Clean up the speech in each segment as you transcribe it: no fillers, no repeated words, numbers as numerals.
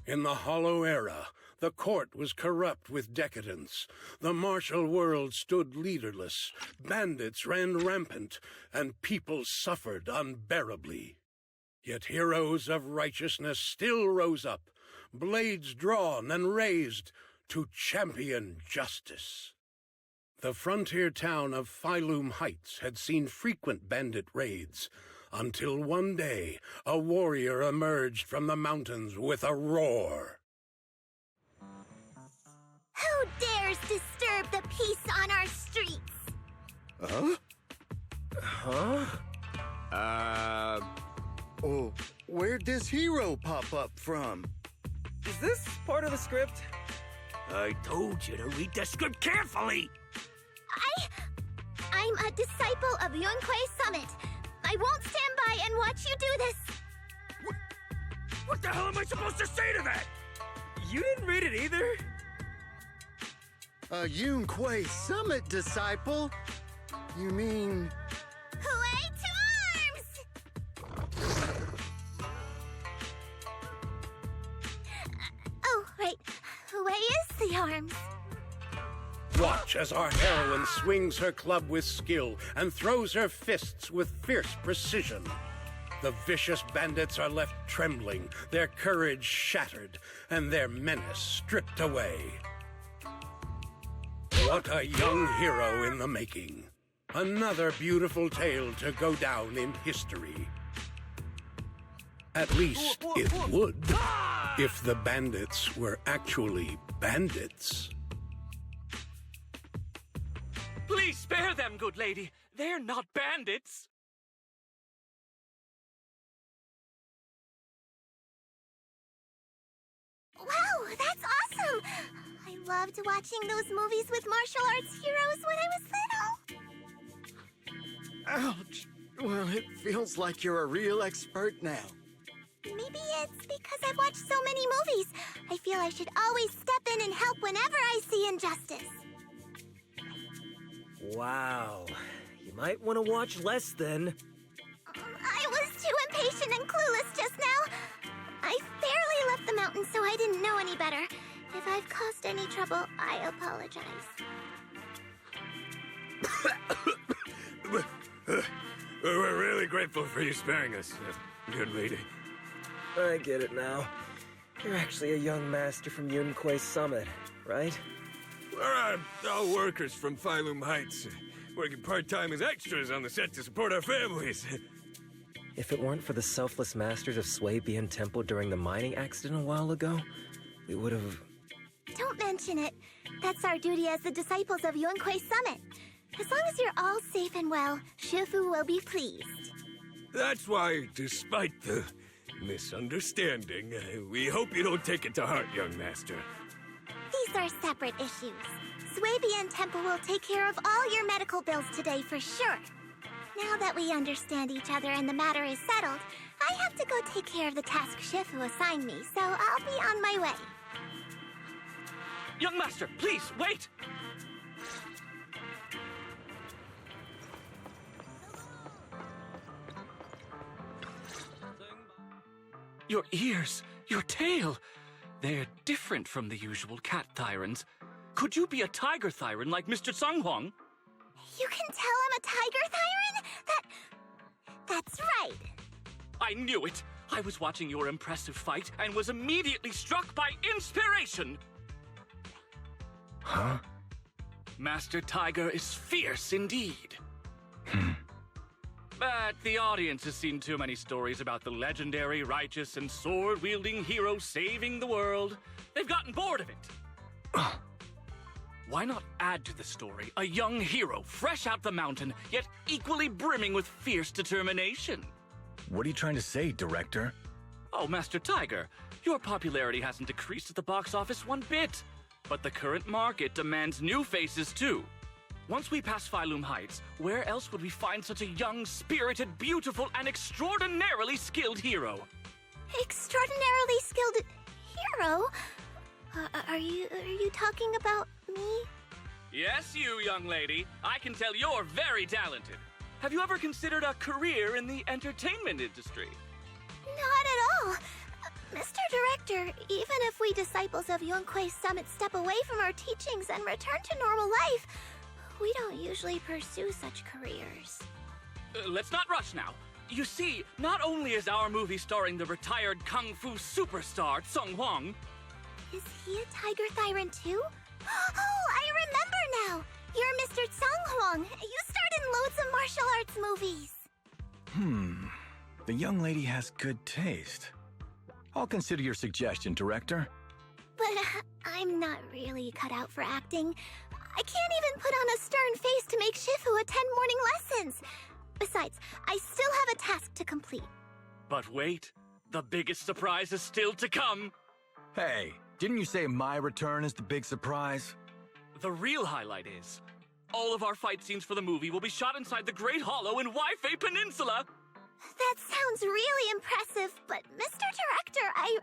In the Hollow Era, the court was corrupt with decadence. The martial world stood leaderless. Bandits ran rampant, and people suffered unbearably. Yet heroes of righteousness still rose up, blades drawn and raised to champion justice. The frontier town of Phylum Heights had seen frequent bandit raids, until one day a warrior emerged from the mountains with a roar. Who dares disturb the peace on our streets? Oh, where'd this hero pop up from? Is this part of the script? I told you to read the script carefully! I'm a disciple of Yunquei Summit. I won't stand by and watch you do this. What the hell am I supposed to say to that? You didn't read it either? A Yunquei Summit disciple? You mean... Way to arms! Oh, right. Way is the arms. Watch as our heroine swings her club with skill and throws her fists with fierce precision. The vicious bandits are left trembling, their courage shattered, and their menace stripped away. What a young hero in the making. Another beautiful tale to go down in history. At least it would, if the bandits were actually bandits. Please spare them, good lady. They're not bandits. Wow, that's awesome! I loved watching those movies with martial arts heroes when I was little. Ouch! Well, it feels like you're a real expert now. Maybe it's because I've watched so many movies. I feel I should always step in and help whenever I see injustice. Wow. You might want to watch less then. I was too impatient and clueless just now. I barely left the mountain, so I didn't know any better. If I've caused any trouble, I apologize. We're really grateful for you sparing us, good lady. I get it now. You're actually a young master from Yunquei Summit, right? We're all workers from Phylum Heights, working part-time as extras on the set to support our families. If it weren't for the selfless masters of Sui Bian Temple during the mining accident a while ago, we would have... Don't mention it. That's our duty as the disciples of Yunquei Summit. As long as you're all safe and well, Fufu will be pleased. That's why, despite the misunderstanding, we hope you don't take it to heart, young master. These are separate issues. Sui Bian Temple will take care of all your medical bills today for sure. Now that we understand each other and the matter is settled, I have to go take care of the task Shifu assigned me, so I'll be on my way. Young master, please, wait! Your ears, your tail, they're different from the usual cat thyrans. Could you be a tiger thyran like Mr. Sunghuang? You can tell I'm a tiger thyran? That's right. I knew it! I was watching your impressive fight and was immediately struck by inspiration! Huh? Master Tiger is fierce indeed. But the audience has seen too many stories about the legendary, righteous, and sword-wielding hero saving the world. They've gotten bored of it. Why not add to the story a young hero fresh out the mountain, yet equally brimming with fierce determination? What are you trying to say, director? Oh, Master Tiger, your popularity hasn't decreased at the box office one bit. But the current market demands new faces, too. Once we pass Phylum Heights, where else would we find such a young, spirited, beautiful, and extraordinarily skilled hero? Extraordinarily skilled hero? Are you talking about me? Yes, you, young lady. I can tell you're very talented. Have you ever considered a career in the entertainment industry? Not at all. Mr. Director, even if we disciples of Yunque's summit step away from our teachings and return to normal life, we don't usually pursue such careers. Let's not rush now. You see, not only is our movie starring the retired kung fu superstar Sung Hwang. Is he a tiger thyran too? Oh, I remember now! You're Mr. Sung Hwang. You starred in loads of martial arts movies. The young lady has good taste. I'll consider your suggestion, Director. But I'm not really cut out for acting. I can't even put on a stern face to make Shifu attend morning lessons. Besides, I still have a task to complete. But wait, the biggest surprise is still to come. Hey, didn't you say my return is the big surprise? The real highlight is, all of our fight scenes for the movie will be shot inside the Great Hollow in Waifei Peninsula. That sounds really impressive, but Mr. Director, I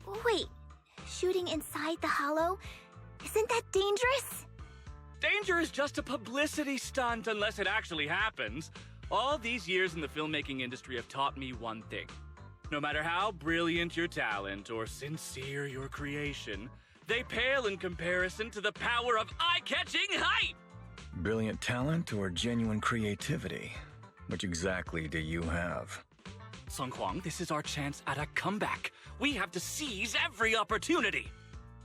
really... Wait, shooting inside the hollow? Isn't that dangerous? Danger is just a publicity stunt unless it actually happens. All these years in the filmmaking industry have taught me one thing. No matter how brilliant your talent or sincere your creation, they pale in comparison to the power of eye-catching height! Brilliant talent or genuine creativity? Which exactly do you have? Sung Hwang, this is our chance at a comeback. We have to seize every opportunity.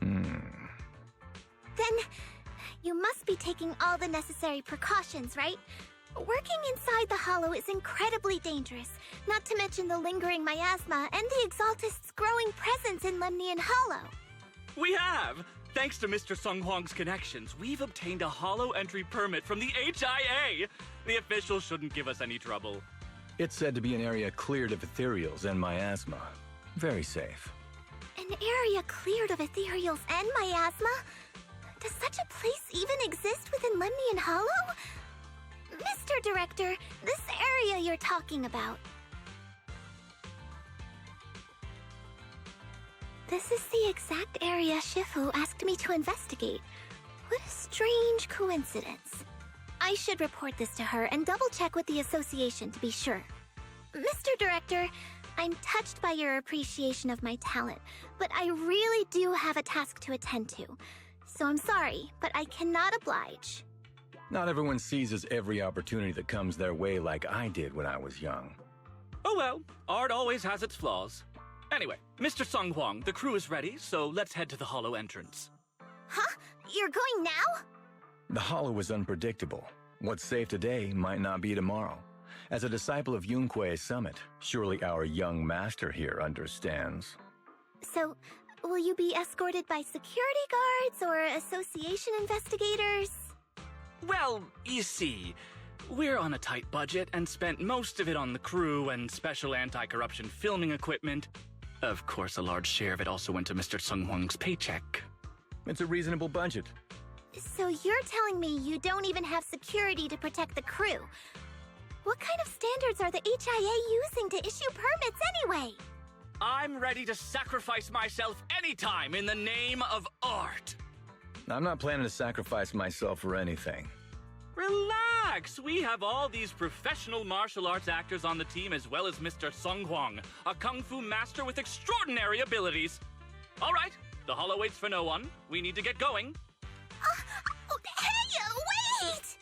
Then, you must be taking all the necessary precautions, right? Working inside the hollow is incredibly dangerous, not to mention the lingering miasma and the Exaltist's growing presence in Lemnian Hollow. We have! Thanks to Mr. Sung Hwang's connections, we've obtained a hollow entry permit from the HIA. The officials shouldn't give us any trouble. It's said to be an area cleared of ethereals and miasma. Very safe. An area cleared of ethereals and miasma? Does such a place even exist within Lemnian Hollow? Mr. Director, this area you're talking about. This is the exact area Shifu asked me to investigate. What a strange coincidence. I should report this to her and double-check with the association to be sure. Mr. Director, I'm touched by your appreciation of my talent, but I really do have a task to attend to. So I'm sorry, but I cannot oblige. Not everyone seizes every opportunity that comes their way like I did when I was young. Oh well, art always has its flaws. Anyway, Mr. Sung Hwang, the crew is ready, so let's head to the hollow entrance. Huh? You're going now? The hollow is unpredictable. What's safe today might not be tomorrow. As a disciple of Yunque's summit, surely our young master here understands. So, will you be escorted by security guards or association investigators? Well, you see, we're on a tight budget and spent most of it on the crew and special anti-corruption filming equipment. Of course, a large share of it also went to Mr. Sung Hwang's paycheck. It's a reasonable budget. So you're telling me you don't even have security to protect the crew? What kind of standards are the HIA using to issue permits anyway? I'm ready to sacrifice myself anytime in the name of art. I'm not planning to sacrifice myself for anything. Relax! We have all these professional martial arts actors on the team as well as Mr. Sung Hwang, a kung fu master with extraordinary abilities. All right, the hollow waits for no one. We need to get going. Hey, wait!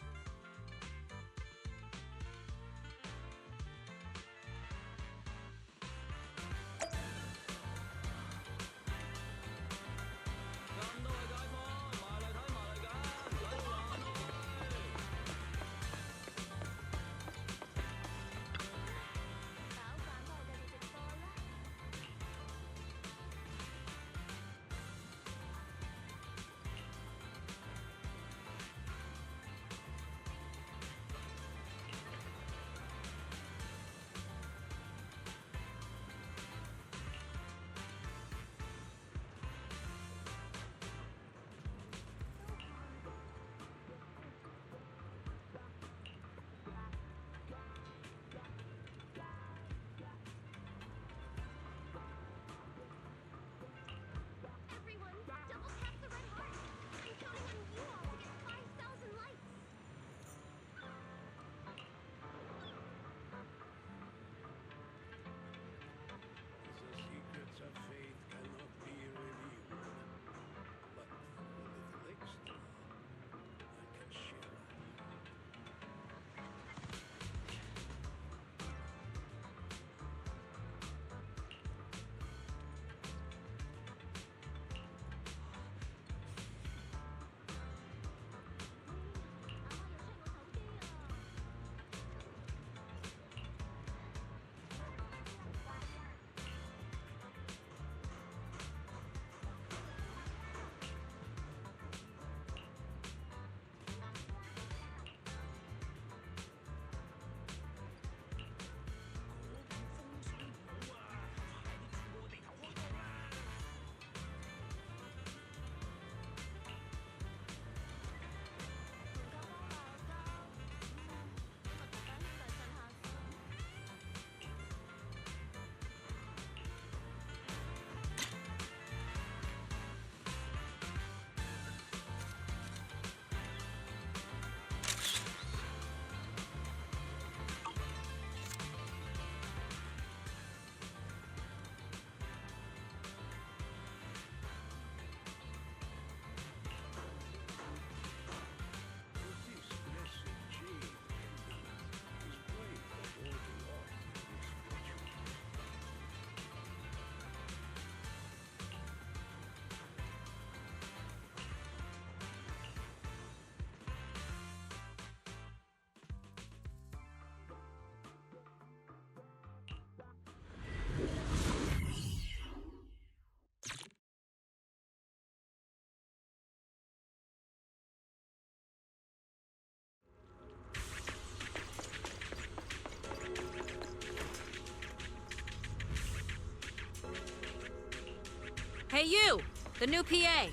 Hey you, the new PA.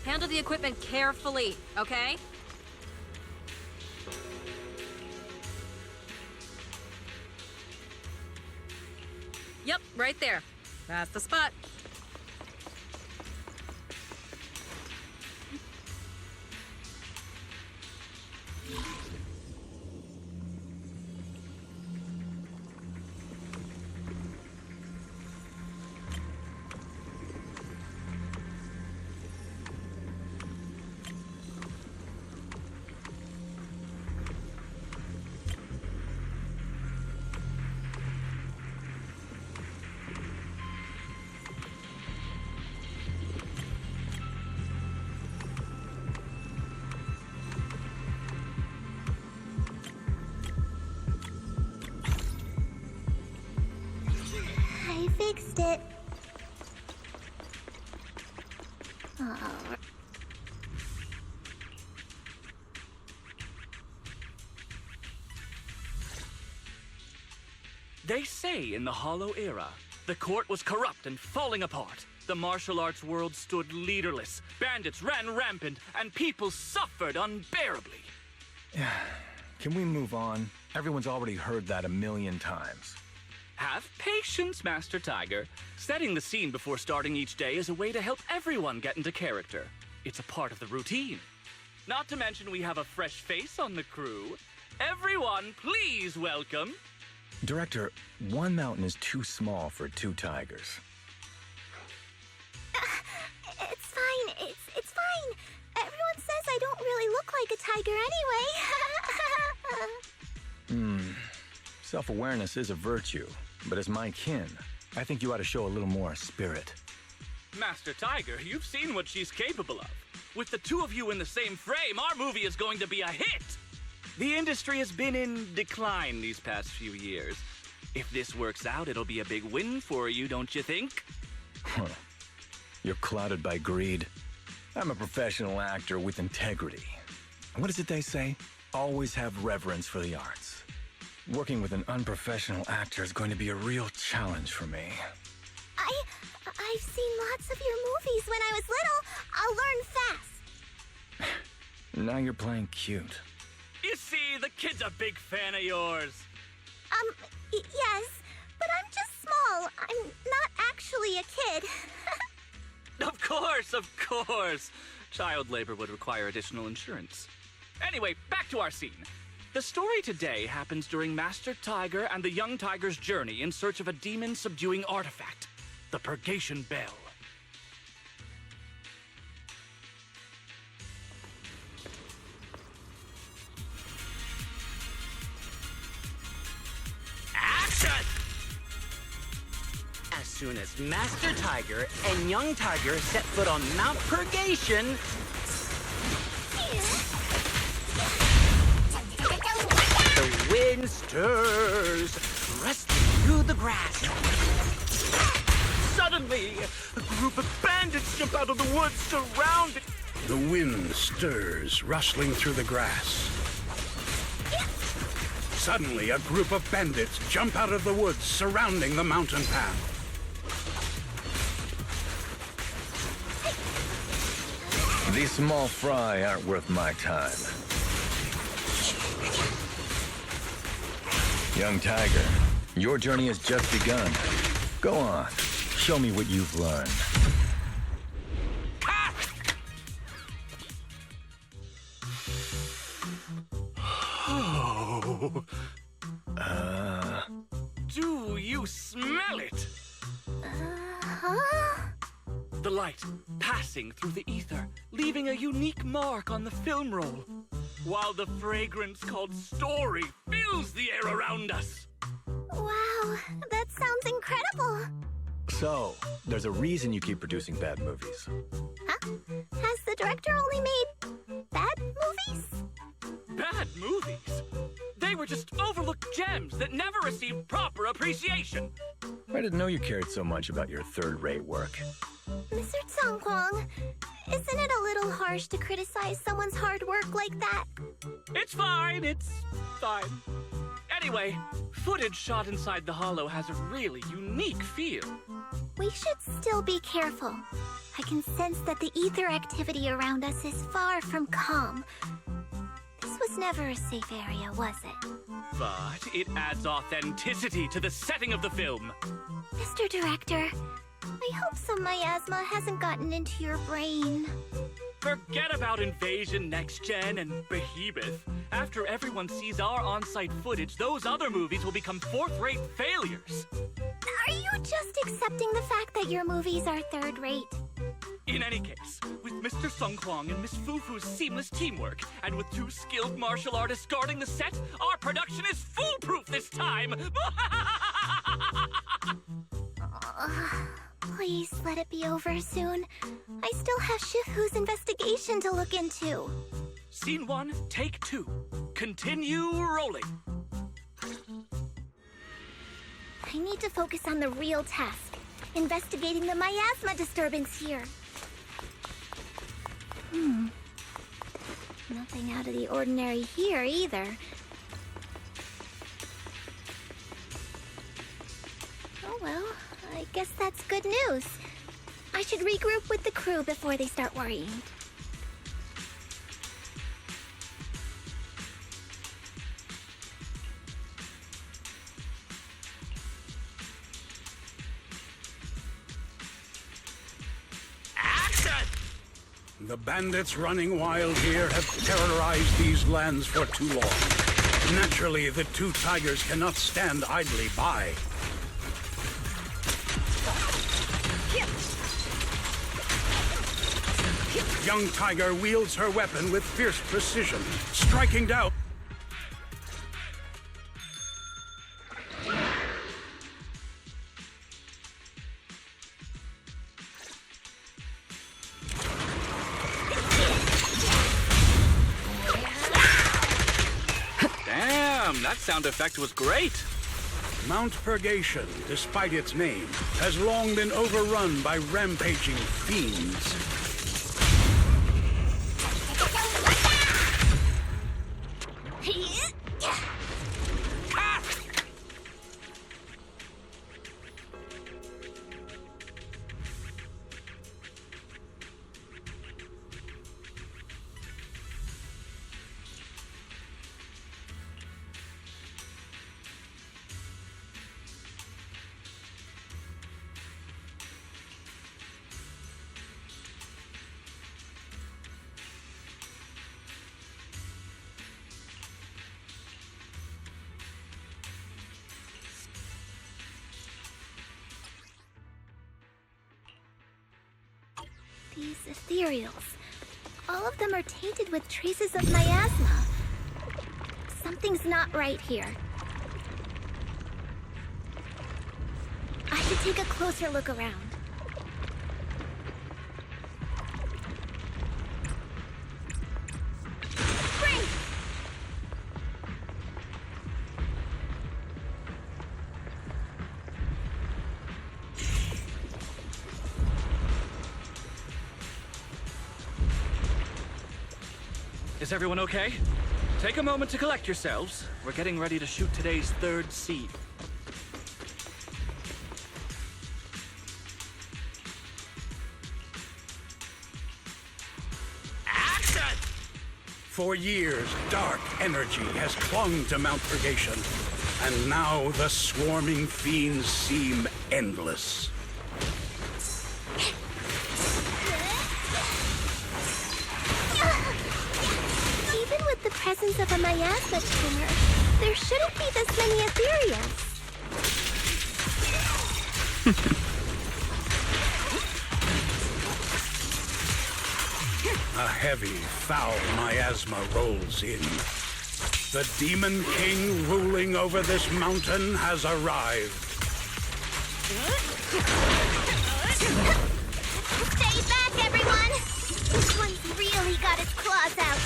Handle the equipment carefully, okay? Yep, right there. That's the spot. I fixed it. Oh. They say in the Hollow Era, the court was corrupt and falling apart. The martial arts world stood leaderless. Bandits ran rampant, and people suffered unbearably. Can we move on? Everyone's already heard that a million times. Have patience, Master Tiger. Setting the scene before starting each day is a way to help everyone get into character. It's a part of the routine. Not to mention we have a fresh face on the crew. Everyone, please welcome... Director, one mountain is too small for two tigers. It's fine. It's fine. Everyone says I don't really look like a tiger anyway. Self-awareness is a virtue, but as my kin, I think you ought to show a little more spirit. Master Tiger, you've seen what she's capable of. With the two of you in the same frame, our movie is going to be a hit! The industry has been in decline these past few years. If this works out, it'll be a big win for you, don't you think? Huh. You're clouded by greed. I'm a professional actor with integrity. What is it they say? Always have reverence for the arts. Working with an unprofessional actor is going to be a real challenge for me. I've seen lots of your movies when I was little. I'll learn fast. Now you're playing cute. You see, the kid's a big fan of yours. Yes, but I'm just small. I'm not actually a kid. Of course. Child labor would require additional insurance. Anyway, back to our scene. The story today happens during Master Tiger and the young tiger's journey in search of a demon-subduing artifact, the Purgation Bell. Action! As soon as Master Tiger and Young Tiger set foot on Mount Purgation, the wind stirs, rustling through the grass. Suddenly, a group of bandits jump out of the woods, surrounded. The wind stirs, rustling through the grass. Suddenly, a group of bandits jump out of the woods surrounding the mountain path. These small fry aren't worth my time. Young Tiger, your journey has just begun. Go on, show me what you've learned. Do you smell it? Huh? The light passing through the ether, leaving a unique mark on the film roll, while the fragrance called story fills the air around us. Wow, that sounds incredible. So, there's a reason you keep producing bad movies. Huh? Has the director only made bad movies? Bad movies? They were just overlooked gems that never received proper appreciation. I didn't know you cared so much about your third-rate work. Mr. Tsongkwang, isn't it a little harsh to criticize someone's hard work like that? It's fine. Anyway, footage shot inside the hollow has a really unique feel. We should still be careful. I can sense that the ether activity around us is far from calm. This was never a safe area, was it? But it adds authenticity to the setting of the film. Mr. Director, I hope some miasma hasn't gotten into your brain. Forget about Invasion, Next Gen, and Behemoth. After everyone sees our on-site footage, those other movies will become fourth-rate failures. Are you just accepting the fact that your movies are third-rate? In any case, with Mr. Sung Kwang and Miss Fufu's seamless teamwork, and with 2 skilled martial artists guarding the set, our production is foolproof this time! Please let it be over soon. I still have Shifu's investigation to look into. Scene 1, take 2. Continue rolling. I need to focus on the real task, investigating the miasma disturbance here. Nothing out of the ordinary here either. Oh well, I guess that's good news. I should regroup with the crew before they start worrying. The bandits running wild here have terrorized these lands for too long. Naturally, the 2 tigers cannot stand idly by. Young Tiger wields her weapon with fierce precision, striking down. That sound effect was great. Mount Purgation, despite its name, has long been overrun by rampaging fiends. These ethereals, all of them are tainted with traces of miasma. Something's not right here. I should take a closer look around. Spring! Is everyone okay? Take a moment to collect yourselves. We're getting ready to shoot today's 3rd scene. Action! For years, dark energy has clung to Mount Purgation, and now the swarming fiends seem endless. Even with the presence of a miasma tumor, there shouldn't be this many ethereals. A heavy, foul miasma rolls in. The Demon King ruling over this mountain has arrived. Stay back, everyone! This one's really got its claws out.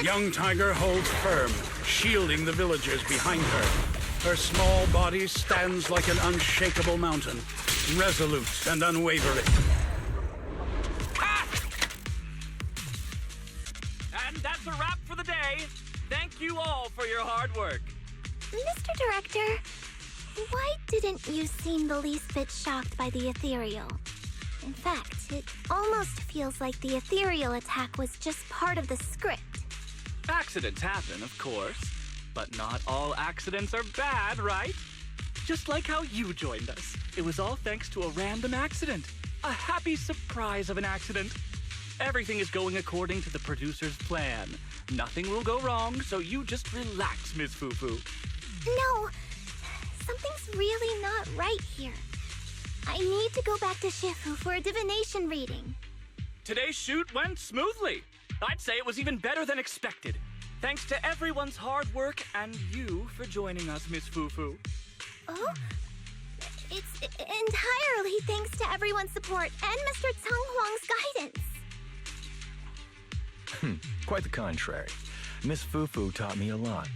Young Tiger holds firm, shielding the villagers behind her. Her small body stands like an unshakable mountain, resolute and unwavering. And that's a wrap for the day. Thank you all for your hard work. Mr. Director, why Didn't you seem the least bit shocked by the ethereal? In fact, it almost feels like the ethereal attack was just part of the script. Accidents happen, of course, but not all accidents are bad, right? Just like how you joined us. It was all thanks to a random accident. A happy surprise of an accident. Everything is going according to the producer's plan. Nothing will go wrong, so you just relax, Miss Fufu. No, something's really not right here. I need to go back to Shifu for a divination reading. Today's shoot went smoothly. I'd say it was even better than expected. Thanks to everyone's hard work and you for joining us, Miss Fufu. Oh? It's entirely thanks to everyone's support and Mr. Tsang Huang's guidance. Quite the contrary. Miss Fufu taught me a lot.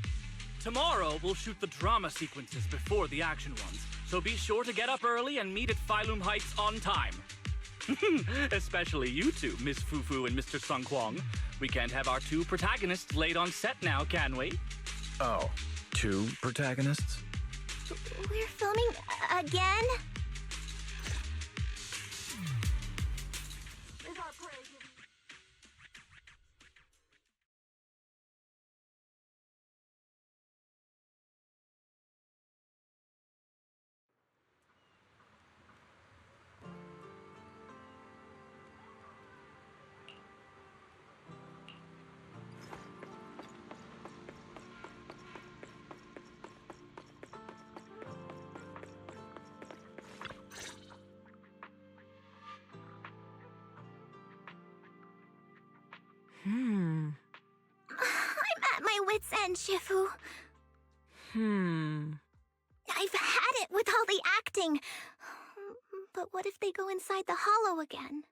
Tomorrow, we'll shoot the drama sequences before the action ones, so be sure to get up early and meet at Phylum Heights on time. Especially you two, Miss Fufu and Mr. Sung Kwong. We can't have our two protagonists late on set now, can we? Oh, two protagonists? We're filming again? I'm at my wit's end, Shifu. I've had it with all the acting. But what if they go inside the hollow again?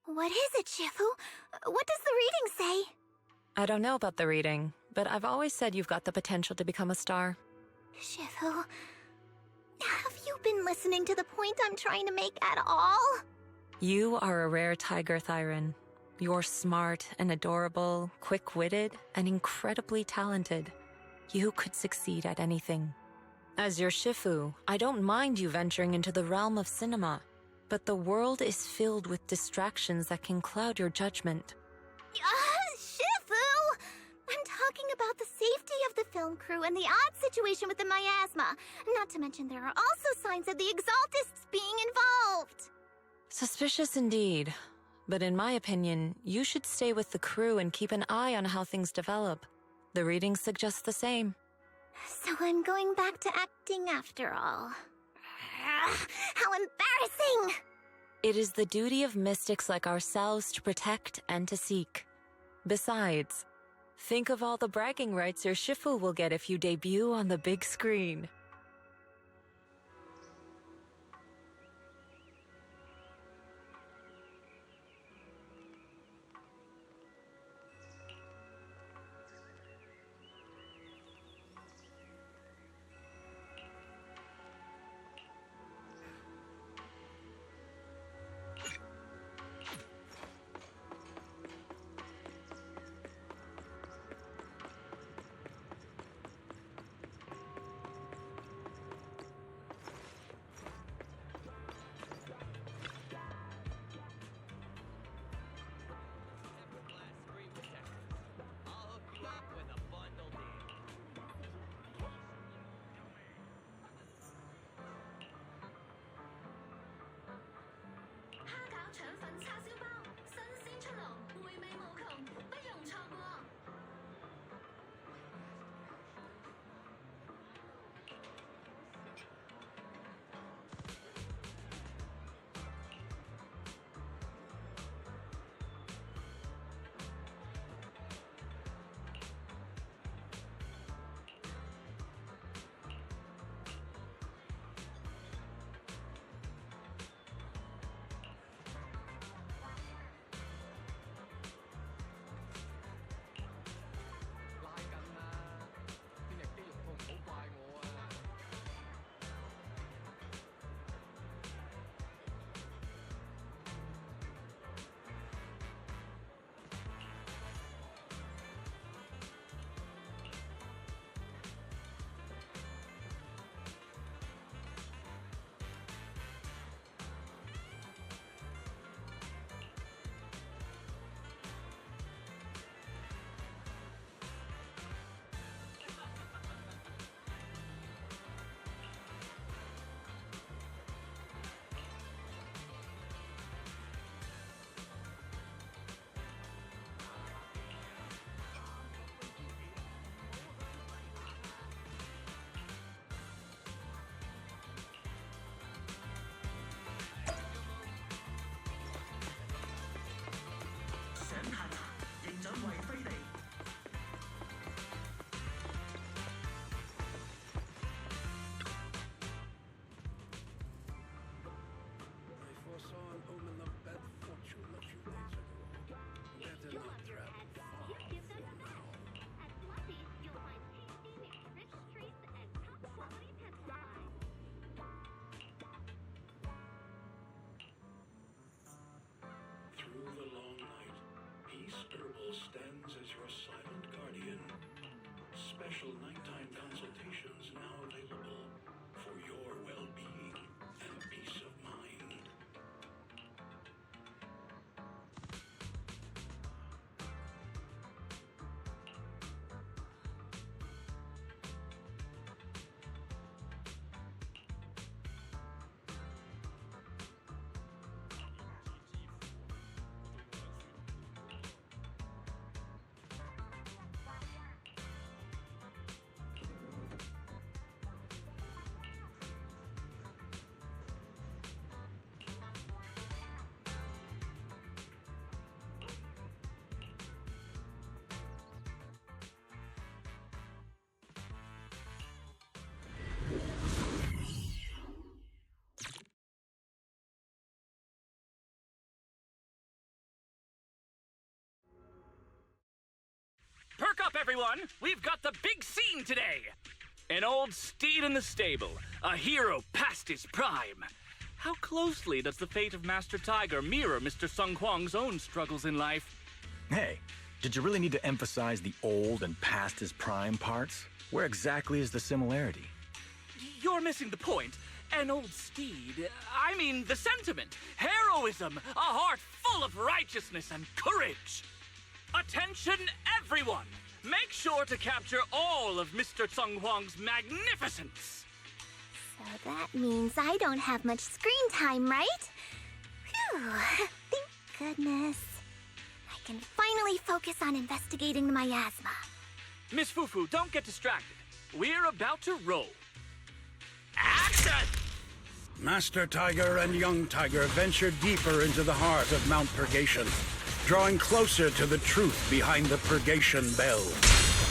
What is it, Shifu? What does the reading say? I don't know about the reading, but I've always said you've got the potential to become a star. Shifu, have you been listening to the point I'm trying to make at all? You are a rare tiger, Thyron. You're smart and adorable, quick-witted, and incredibly talented. You could succeed at anything. As your Shifu, I don't mind you venturing into the realm of cinema, but the world is filled with distractions that can cloud your judgment. Shifu! I'm talking about the safety of the film crew and the odd situation with the miasma. Not to mention there are also signs of the Exaltists being involved. Suspicious indeed. But in my opinion, you should stay with the crew and keep an eye on how things develop. The readings suggest the same. So I'm going back to acting after all. How embarrassing! It is the duty of mystics like ourselves to protect and to seek. Besides, think of all the bragging rights your Shifu will get if you debut on the big screen. everyone! We've got the big scene today! An old steed in the stable, a hero past his prime. How closely does the fate of Master Tiger mirror Mr. Sung Hwang's own struggles in life? Hey, did you really need to emphasize the old and past his prime parts? Where exactly is the similarity? You're missing the point. An old steed, I mean the sentiment, heroism, a heart full of righteousness and courage. Attention, everyone! Make sure to capture all of Mr. Sung Hwang's magnificence. So that means I don't have much screen time, right? Phew, thank goodness. I can finally focus on investigating the miasma. Miss Fufu, don't get distracted. We're about to roll. Action! Master Tiger and young Tiger venture deeper into the heart of Mount Purgation, drawing closer to the truth behind the Purgation Bell,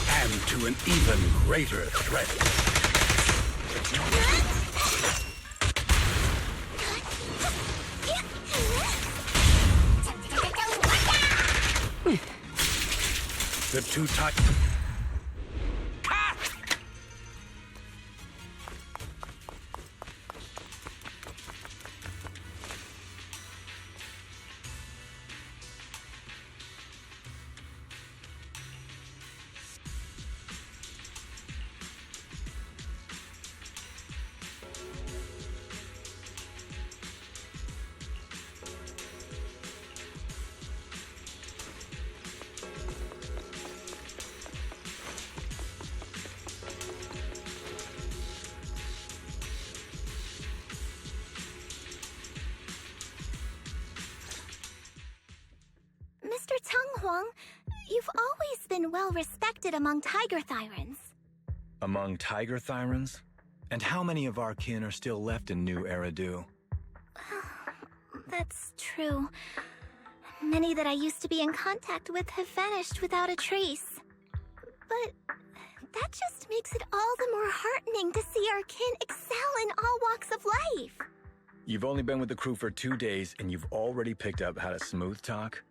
and to an even greater threat. The two Tigers... Mr. Tung Hwang, you've always been well respected among Tiger Thyrans. Among Tiger Thyrans? And how many of our kin are still left in New Eridu? That's true. Many that I used to be in contact with have vanished without a trace. But that just makes it all the more heartening to see our kin excel in all walks of life. You've only been with the crew for 2 days and you've already picked up how to smooth talk?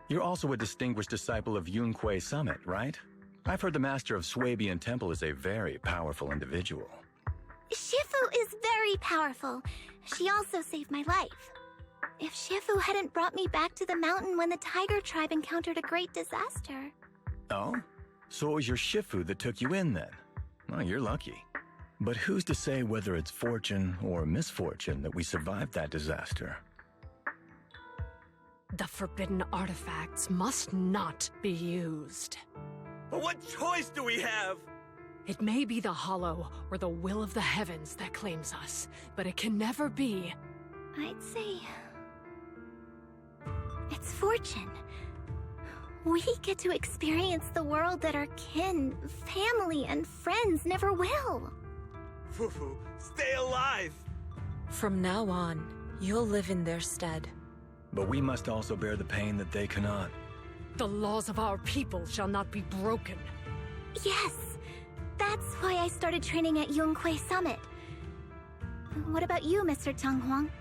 You're also a distinguished disciple of Yunque Summit, right? I've heard the master of Swabian Temple is a very powerful individual. Shifu is very powerful. She also saved my life. If Shifu hadn't brought me back to the mountain when the Tiger tribe encountered a great disaster... Oh? So it was your Shifu that took you in then? Well, you're lucky. But who's to say whether it's fortune or misfortune that we survived that disaster? The forbidden artifacts must not be used. But what choice do we have? It may be the hollow or the will of the heavens that claims us, but it can never be. I'd say... it's fortune. We get to experience the world that our kin, family, and friends never will. Fufu, stay alive! From now on, you'll live in their stead. But we must also bear the pain that they cannot. The laws of our people shall not be broken. Yes, that's why I started training at Yunque Summit. What about you, Mr. Tung Hwang?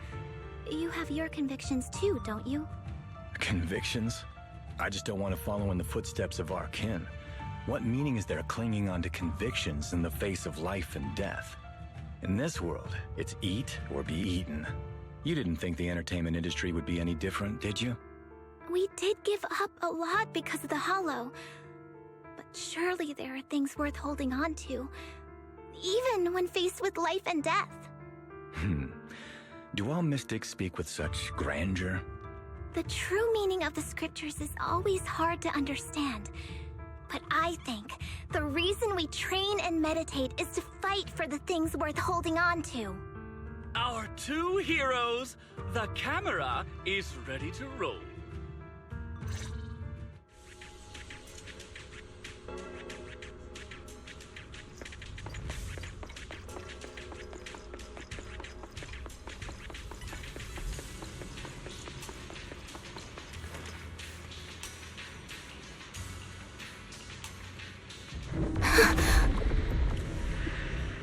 You have your convictions too, don't you? Convictions? I just don't want to follow in the footsteps of our kin. What meaning is there clinging on to convictions in the face of life and death? In this world, it's eat or be eaten. You didn't think the entertainment industry would be any different, did you? We did give up a lot because of the hollow. But surely there are things worth holding on to, even when faced with life and death. Do all mystics speak with such grandeur? The true meaning of the scriptures is always hard to understand. But I think the reason we train and meditate is to fight for the things worth holding on to. Our two heroes, the camera is ready to roll.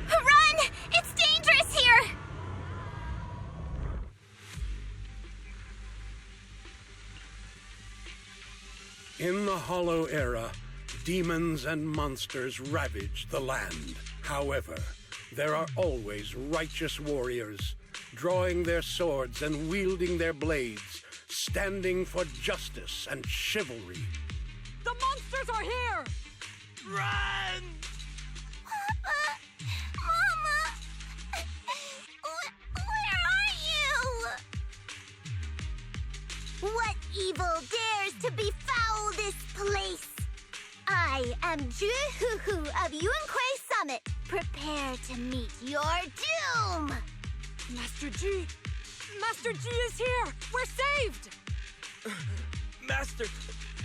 Run! It's dangerous here! In the Hollow Era, demons and monsters ravage the land. However, there are always righteous warriors, drawing their swords and wielding their blades, standing for justice and chivalry. The monsters are here! Run! Papa! Mama! Where are you? What evil dares to befoul this place? I am Ju-Hu-Hu of Yuan-Kui Summit. Prepare to meet your doom! Master G! Master G is here! We're saved! Master,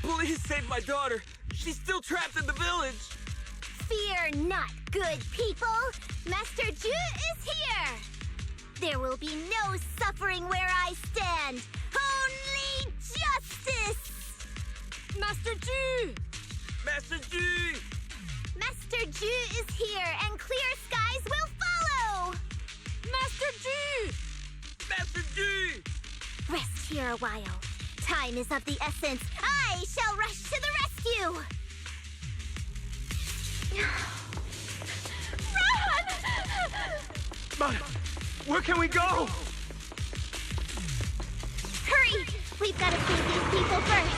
please save my daughter. She's still trapped in the village. Fear not, good people. Master Ju is here. There will be no suffering where I stand. Only justice! Master G! Master G! Master Ju is here, and clear skies will follow! Master G! Master G! Rest here a while. Time is of the essence. I shall rush to the rescue! Run! But where can we go? Hurry! We've got to save these people first.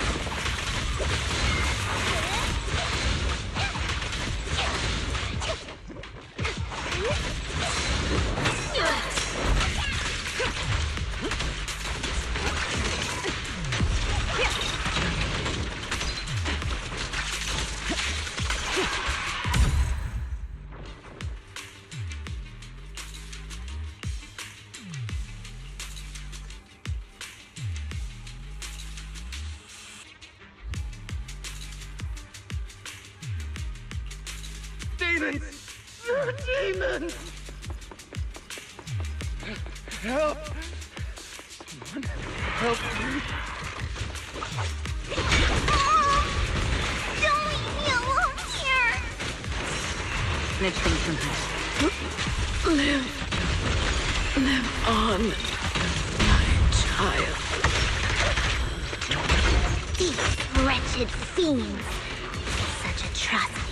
Demons! They're demons! Help! Someone help me! Don't leave me alone here! Next thing from her. Live on, my child. These wretched fiends. Such atrocities.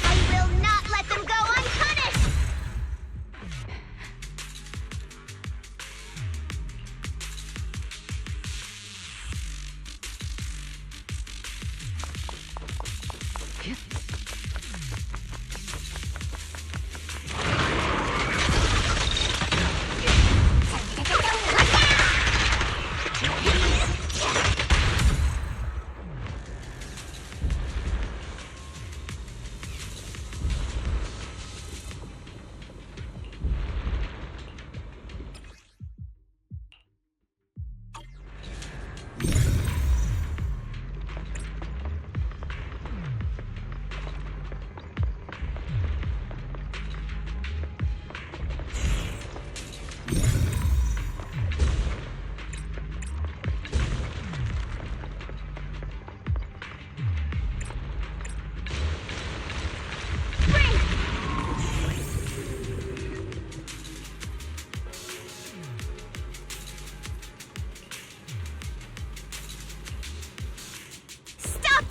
I will not let them go unpunished!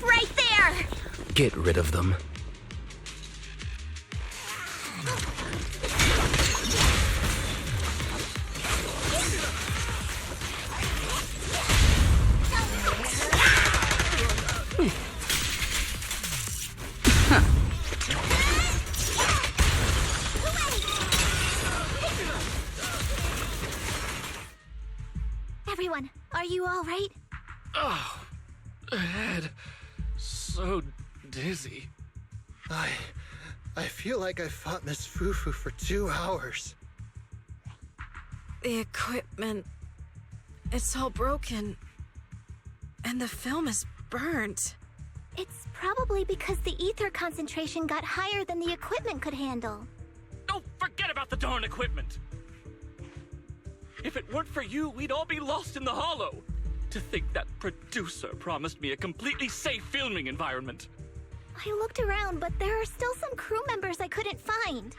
Right there! Get rid of them. Everyone, are you all right? Oh, head. So dizzy. I feel like I fought Miss Fufu for 2 hours. The equipment... it's all broken. And the film is burnt. It's probably because the ether concentration got higher than the equipment could handle. Oh, forget about the darn equipment! If it weren't for you, we'd all be lost in the hollow. To think that producer promised me a completely safe filming environment. I looked around, but there are still some crew members I couldn't find.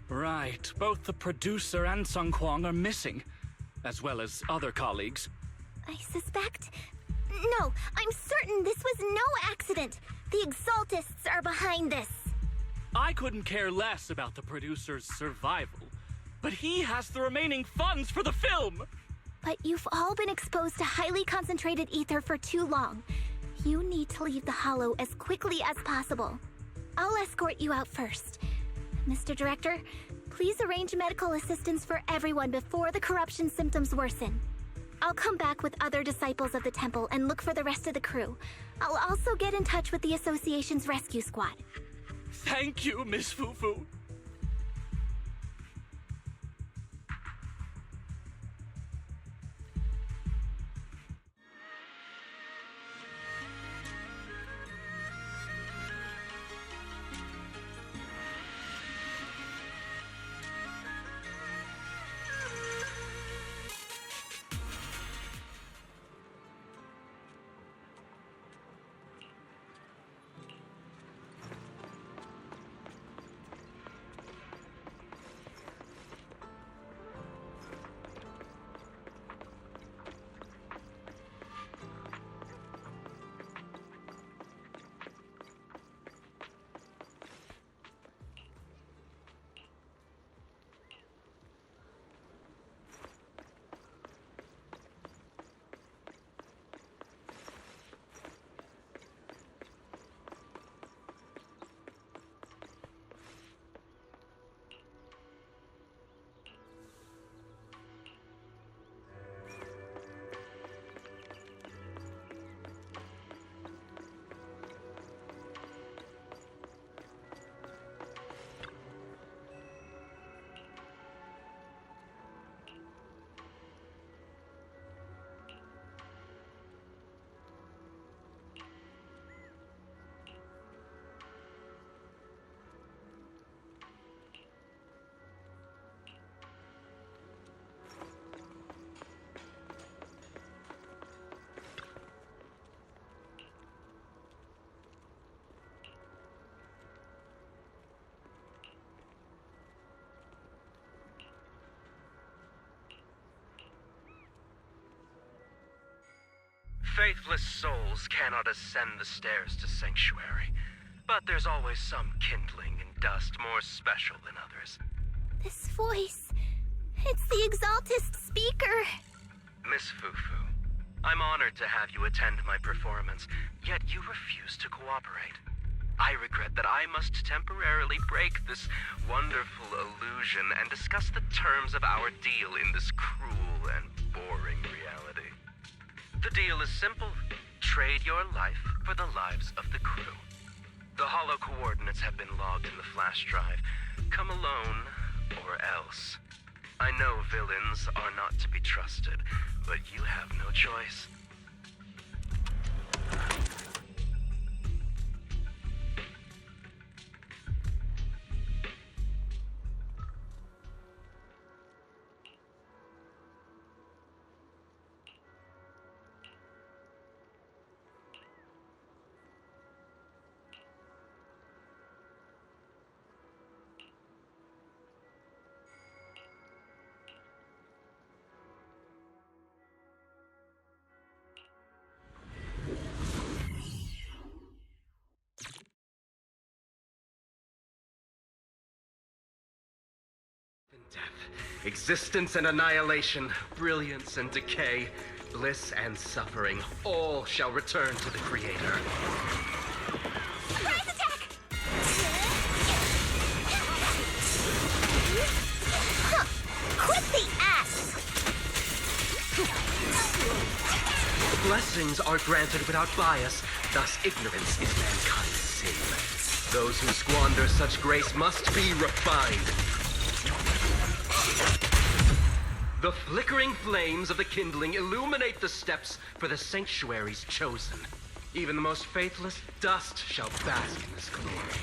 Right, both the producer and Sung Kwang are missing, as well as other colleagues. I suspect No, I'm certain this was no accident. The Exaltists are behind this. I couldn't care less about the producer's survival, but he has the remaining funds for the film! But you've all been exposed to highly concentrated ether for too long. You need to leave the Hollow as quickly as possible. I'll escort you out first. Mr. Director, please arrange medical assistance for everyone before the corruption symptoms worsen. I'll come back with other disciples of the temple and look for the rest of the crew. I'll also get in touch with the Association's rescue squad. Thank you, Miss Fufu. Faithless souls cannot ascend the stairs to sanctuary, but there's always some kindling in dust more special than others. This voice... it's the Exaltist speaker. Miss Fufu, I'm honored to have you attend my performance, yet you refuse to cooperate. I regret that I must temporarily break this wonderful illusion and discuss the terms of our deal in this cruel and boring reality. The deal is simple. Trade your life for the lives of the crew. The hollow coordinates have been logged in the flash drive. Come alone, or else. I know villains are not to be trusted, but you have no choice. Death, existence and annihilation, brilliance and decay, bliss and suffering, all shall return to the Creator. Surprise attack! Huh. Quit the ass! Blessings are granted without bias, thus ignorance is mankind's sin. Those who squander such grace must be refined. The flickering flames of the kindling illuminate the steps for the sanctuaries chosen. Even the most faithless dust shall bask in this glory.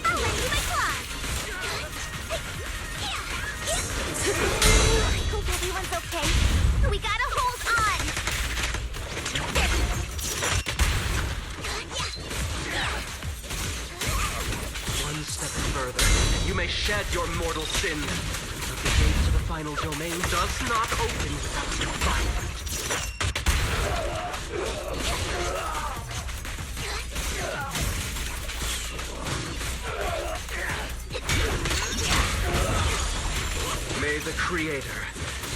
I'll lend you my claws! Hope everyone's okay. We gotta hold on! One step further, and you may shed your mortal sin. But the gates of final domain does not open without violence. May the Creator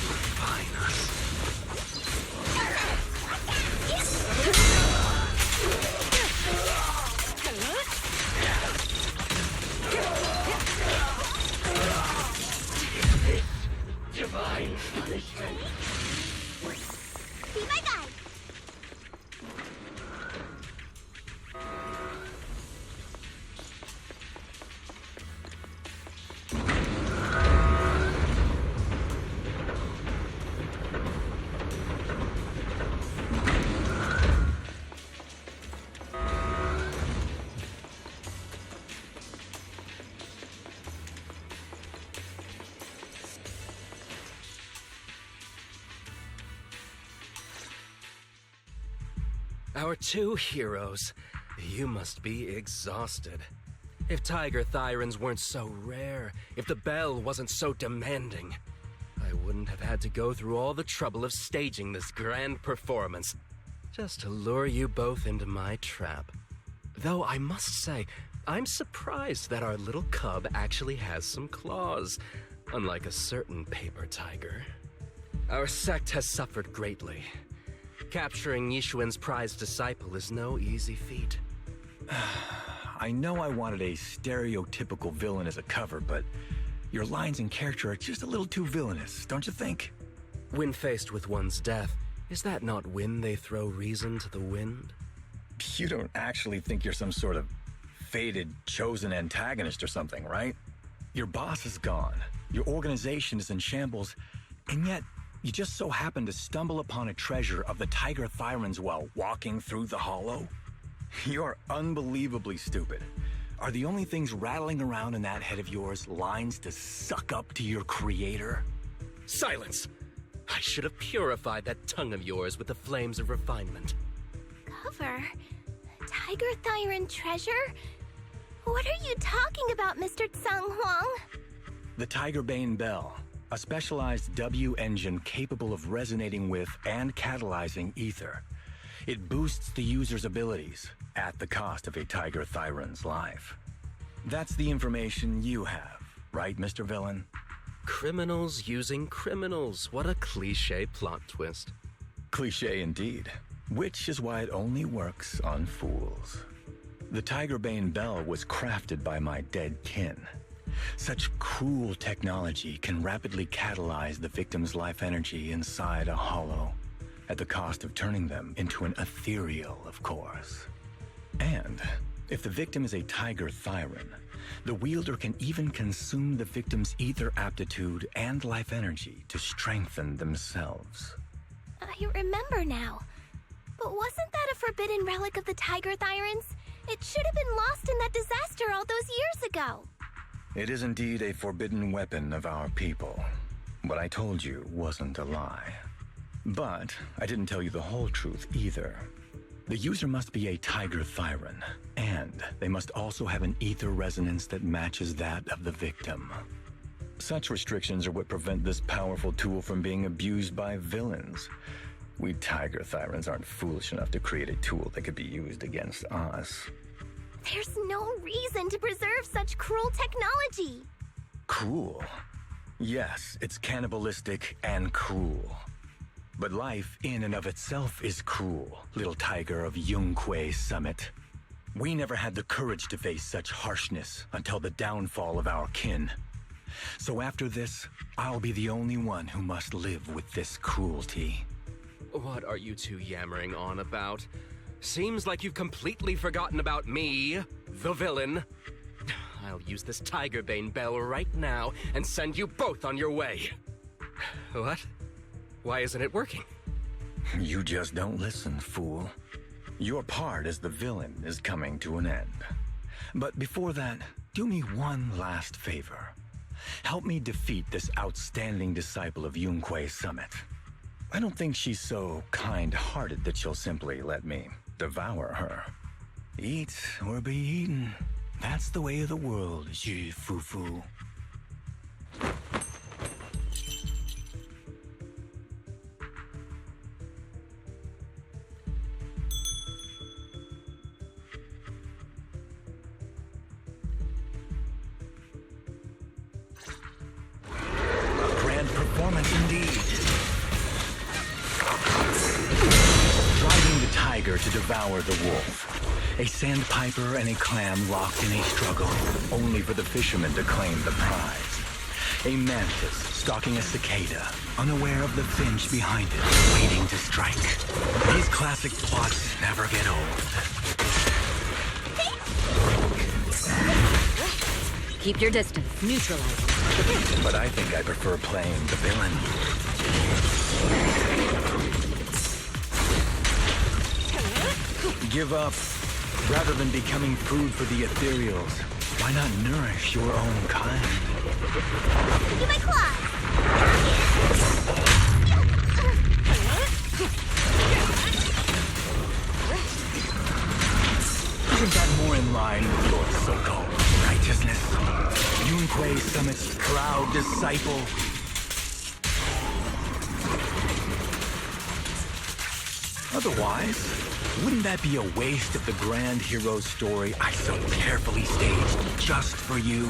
refine us. Divine punishment. Be my guide. Our two heroes. You must be exhausted. If Tiger Thyrans weren't so rare, if the bell wasn't so demanding, I wouldn't have had to go through all the trouble of staging this grand performance just to lure you both into my trap. Though I must say, I'm surprised that our little cub actually has some claws, unlike a certain paper tiger. Our sect has suffered greatly. Capturing Yishuan's prized disciple is no easy feat. I know I wanted a stereotypical villain as a cover, but your lines and character are just a little too villainous, don't you think? When faced with one's death, is that not when they throw reason to the wind? You don't actually think you're some sort of fated, chosen antagonist or something, right? Your boss is gone, your organization is in shambles, and yet you just so happen to stumble upon a treasure of the Tiger Thyrans while walking through the hollow? You're unbelievably stupid. Are the only things rattling around in that head of yours lines to suck up to your creator? Silence! I should have purified that tongue of yours with the flames of refinement. Cover? Tiger Thyran treasure? What are you talking about, Mr. Tsang Huang? The Tiger Bane Bell. A specialized W engine capable of resonating with and catalyzing ether. It boosts the user's abilities at the cost of a Tiger Thyran's life. That's the information you have, right, Mr. Villain? Criminals using criminals. What a cliché plot twist. Cliché indeed, which is why it only works on fools. The Tiger Bane Bell was crafted by my dead kin. Such cruel technology can rapidly catalyze the victim's life energy inside a hollow, at the cost of turning them into an ethereal, of course. And if the victim is a Tiger Thyran, the wielder can even consume the victim's ether aptitude and life energy to strengthen themselves. I remember now. But wasn't that a forbidden relic of the Tiger Thyrans? It should have been lost in that disaster all those years ago. It is indeed a forbidden weapon of our people. What I told you wasn't a lie. But I didn't tell you the whole truth either. The user must be a Tiger Thyran, and they must also have an ether resonance that matches that of the victim. Such restrictions are what prevent this powerful tool from being abused by villains. We Tiger Thyrans aren't foolish enough to create a tool that could be used against us. There's no reason to preserve such cruel technology. Cruel? Yes, it's cannibalistic and cruel. But life in and of itself is cruel, little tiger of Yunque Summit. We never had the courage to face such harshness until the downfall of our kin. So after this, I'll be the only one who must live with this cruelty. What are you two yammering on about? Seems like you've completely forgotten about me, the villain. I'll use this Tiger Bane Bell right now and send you both on your way. What? Why isn't it working? You just don't listen, fool. Your part as the villain is coming to an end. But before that, do me one last favor. Help me defeat this outstanding disciple of Yunque Summit. I don't think she's so kind-hearted that she'll simply let me devour her. Eat or be eaten. That's the way of the world, Fufu. tiger to devour the wolf. A sandpiper and a clam locked in a struggle, only for the fisherman to claim the prize. A mantis stalking a cicada, unaware of the finch behind it, waiting to strike. These classic plots never get old. Keep your distance. Neutralize. But I think I prefer playing the villain. Give up. Rather than becoming food for the ethereals, why not nourish your own kind? Give my claws! Isn't that more in line with your so-called righteousness? Yunquei Summit's proud disciple. Otherwise, wouldn't that be a waste of the grand hero story I so carefully staged just for you?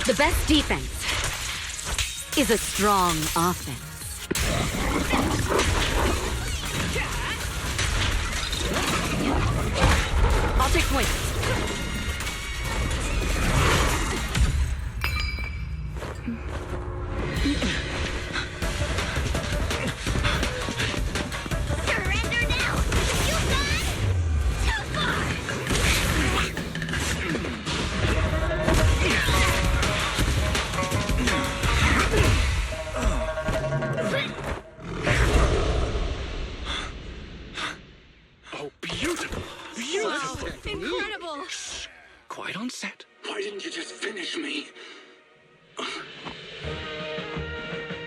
The best defense is a strong offense. I'll take points. Surrender now! You've gone too far! Oh, beautiful! Beautiful! Incredible! Quiet on set. Why didn't you just finish me?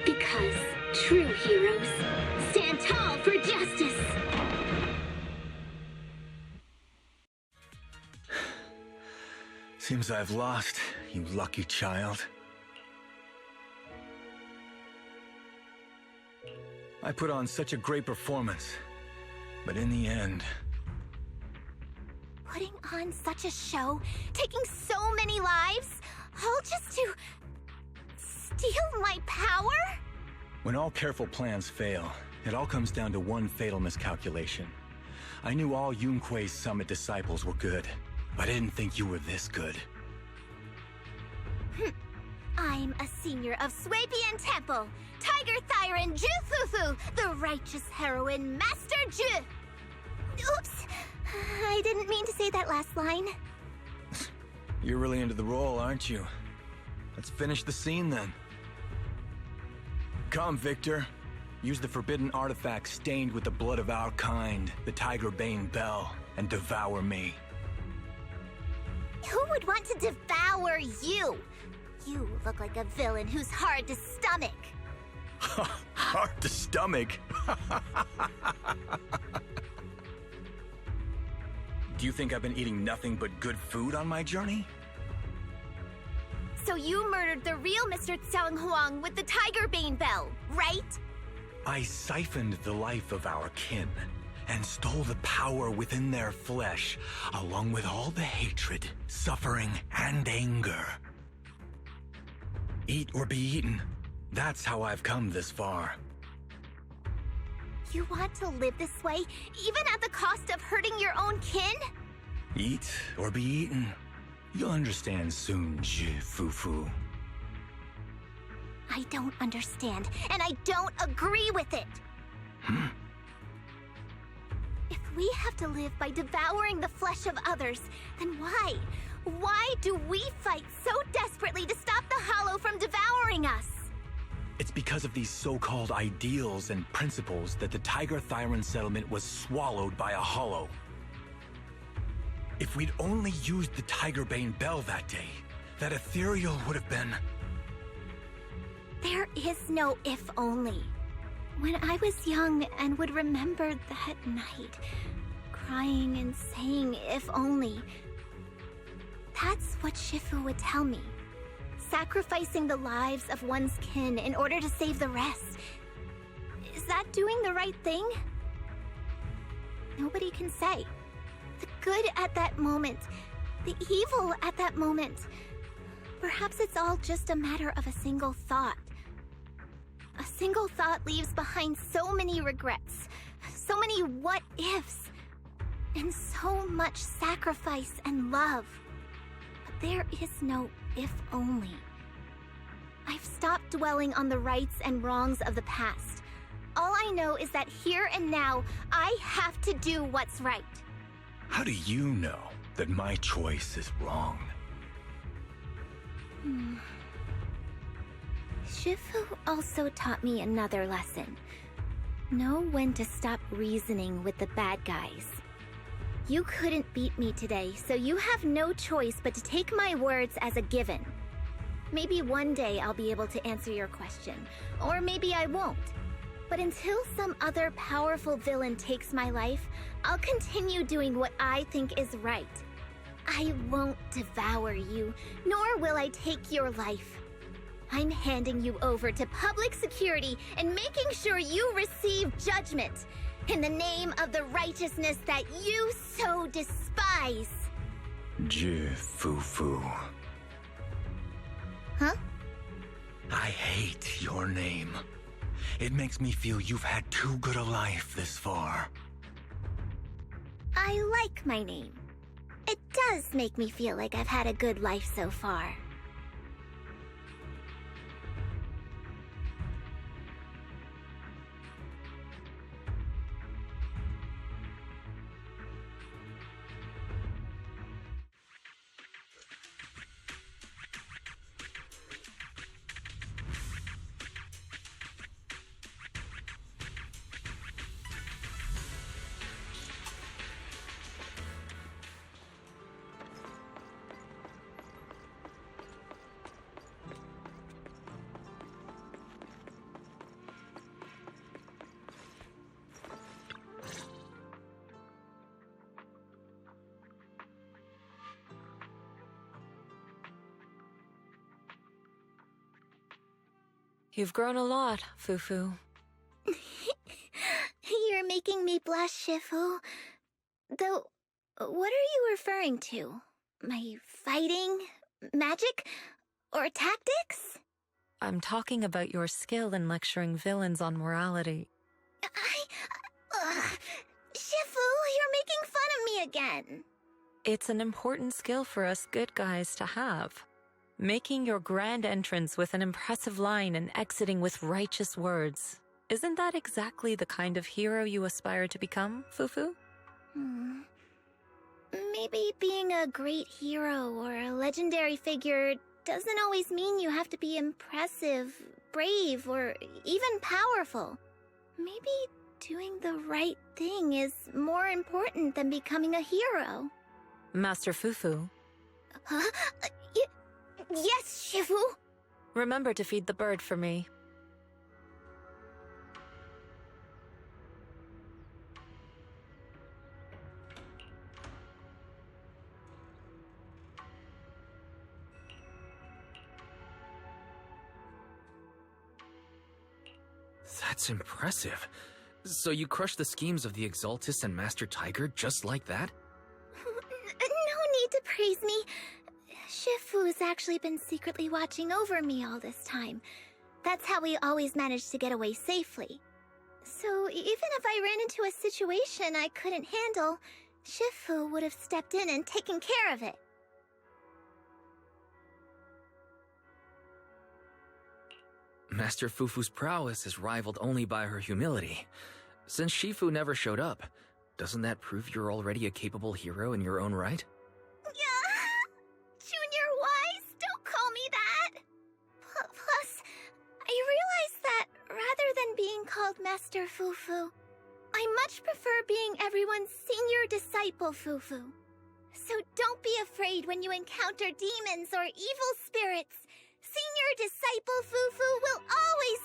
Because true heroes stand tall for justice. Seems I've lost, you lucky child. I put on such a great performance, but in the end... Putting on such a show, taking so many lives, all just to steal my power? When all careful plans fail, it all comes down to one fatal miscalculation. I knew all Yunquei's Summit disciples were good, but I didn't think you were this good. I'm a senior of Swabian Temple, Tiger Thyron Ju Fufu, the righteous heroine Master Ju. Oops, I didn't mean to say that last line. You're really into the role, aren't you? Let's finish the scene then. Come, Victor. Use the forbidden artifact stained with the blood of our kind, the Tiger Bane Bell, and devour me. Who would want to devour you? You look like a villain who's hard to stomach. Hard to stomach? Do you think I've been eating nothing but good food on my journey? So you murdered the real Mr. Tsang Huang with the Tiger Bane Bell, right? I siphoned the life of our kin and stole the power within their flesh, along with all the hatred, suffering, and anger. Eat or be eaten. That's how I've come this far. You want to live this way, even at the cost of hurting your own kin? Eat or be eaten. You'll understand soon, Fufu. I don't understand, and I don't agree with it. If we have to live by devouring the flesh of others, then why? Why do we fight so desperately to stop the Hollow from devouring us? It's because of these so-called ideals and principles that the Tiger Thyron settlement was swallowed by a Hollow. If we'd only used the Tiger Bane Bell that day, that ethereal would have been... There is no if only. When I was young and would remember that night, crying and saying if only, that's what Shifu would tell me. Sacrificing the lives of one's kin in order to save the rest. Is that doing the right thing? Nobody can say. The good at that moment, the evil at that moment. Perhaps it's all just a matter of a single thought. A single thought leaves behind so many regrets, so many what-ifs, and so much sacrifice and love. But there is no if only. I've stopped dwelling on the rights and wrongs of the past. All I know is that here and now, I have to do what's right. How do you know that my choice is wrong? Shifu also taught me another lesson. Know when to stop reasoning with the bad guys. You couldn't beat me today, so you have no choice but to take my words as a given. Maybe one day I'll be able to answer your question, or maybe I won't. But until some other powerful villain takes my life, I'll continue doing what I think is right. I won't devour you, nor will I take your life. I'm handing you over to public security and making sure you receive judgment in the name of the righteousness that you so despise. Fufu. Huh? I hate your name. It makes me feel you've had too good a life this far. I like my name. It does make me feel like I've had a good life so far. You've grown a lot, Fufu. You're making me blush, Shifu. Though, what are you referring to? My fighting? Magic? Or tactics? I'm talking about your skill in lecturing villains on morality. Shifu, you're making fun of me again. It's an important skill for us good guys to have. Making your grand entrance with an impressive line and exiting with righteous words. Isn't that exactly the kind of hero you aspire to become, Fufu? Maybe being a great hero or a legendary figure doesn't always mean you have to be impressive, brave, or even powerful. Maybe doing the right thing is more important than becoming a hero. Master Fufu. Huh? Yes, Shifu. Remember to feed the bird for me. That's impressive. So you crushed the schemes of the Exaltus and Master Tiger just like that? No need to praise me. Shifu's actually been secretly watching over me all this time. That's how we always managed to get away safely. So even if I ran into a situation I couldn't handle, Shifu would have stepped in and taken care of it. Master Fufu's prowess is rivaled only by her humility. Since Shifu never showed up, doesn't that prove you're already a capable hero in your own right? Junior Wise, don't call me that! Plus, I realized that rather than being called Master Fufu, I much prefer being everyone's senior disciple Fufu. So don't be afraid when you encounter demons or evil spirits. Senior disciple Fufu will always